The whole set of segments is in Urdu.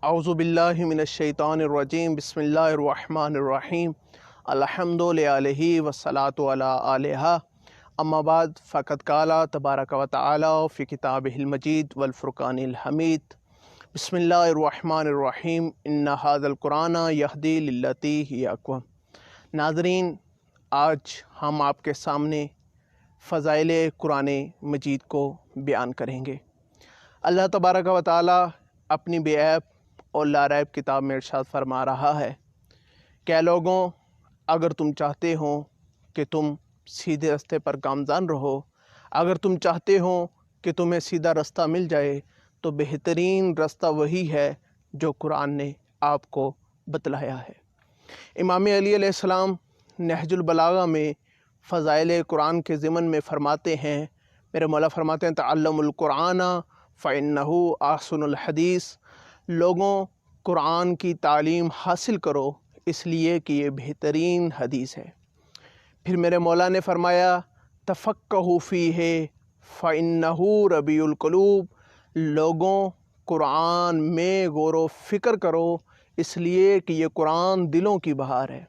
اعوذ باللہ من الشیطان الرجیم بسم اللہ الرحمن الرحیم الحمد للہ والصلاۃ علی آلہ اما بعد فقد قال تبارک و تعالی فی کتابہ المجید والفرقان الحمید بسم اللہ الرحمن الرحیم ان ھذا القرآن یہدی للتی ہی اقوم۔ ناظرین، آج ہم آپ کے سامنے فضائل قرآن مجید کو بیان کریں گے۔ اللہ تبارک و تعالی اپنی بے عیب اور لاریب کتاب میں ارشاد فرما رہا ہے کہ اے لوگوں، اگر تم چاہتے ہو کہ تم سیدھے رستے پر گامزن رہو، اگر تم چاہتے ہو کہ تمہیں سیدھا رستہ مل جائے، تو بہترین رستہ وہی ہے جو قرآن نے آپ کو بتلایا ہے۔ امام علی علیہ السلام نہج البلاغہ میں فضائل قرآن کے ضمن میں فرماتے ہیں، میرے مولا فرماتے ہیں تعلم القرآن فإنہ احسن الحدیث، لوگوں قرآن کی تعلیم حاصل کرو اس لیے کہ یہ بہترین حدیث ہے۔ پھر میرے مولا نے فرمایا تفقہوا فیہ فإنہ ربیع القلوب، لوگوں قرآن میں غور و فکر کرو اس لیے کہ یہ قرآن دلوں کی بہار ہے۔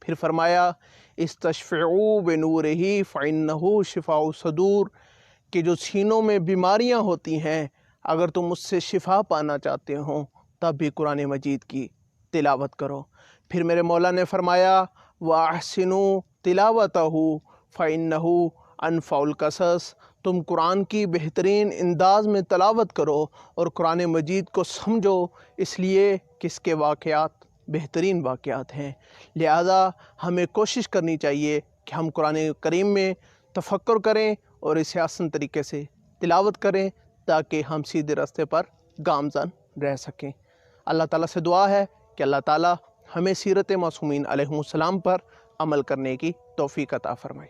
پھر فرمایا استشفعوا بنورہ فإنہ شفاء الصدور، کہ جو سینوں میں بیماریاں ہوتی ہیں اگر تم اس سے شفا پانا چاہتے ہو تب بھی قرآن مجید کی تلاوت کرو۔ پھر میرے مولا نے فرمایا وَأَحْسِنُوا تِلَاوَتَهُ فَإِنَّهُ أَنْفَعُ الْقَصَصِ، تم قرآن کی بہترین انداز میں تلاوت کرو اور قرآن مجید کو سمجھو اس لیے کہ اس کے واقعات بہترین واقعات ہیں۔ لہذا ہمیں کوشش کرنی چاہیے کہ ہم قرآن کریم میں تفکر کریں اور اسے آسان طریقے سے تلاوت کریں تاکہ ہم سیدھے راستے پر گامزن رہ سکیں۔ اللہ تعالیٰ سے دعا ہے کہ اللہ تعالیٰ ہمیں سیرت معصومین علیہم السلام پر عمل کرنے کی توفیق عطا فرمائے۔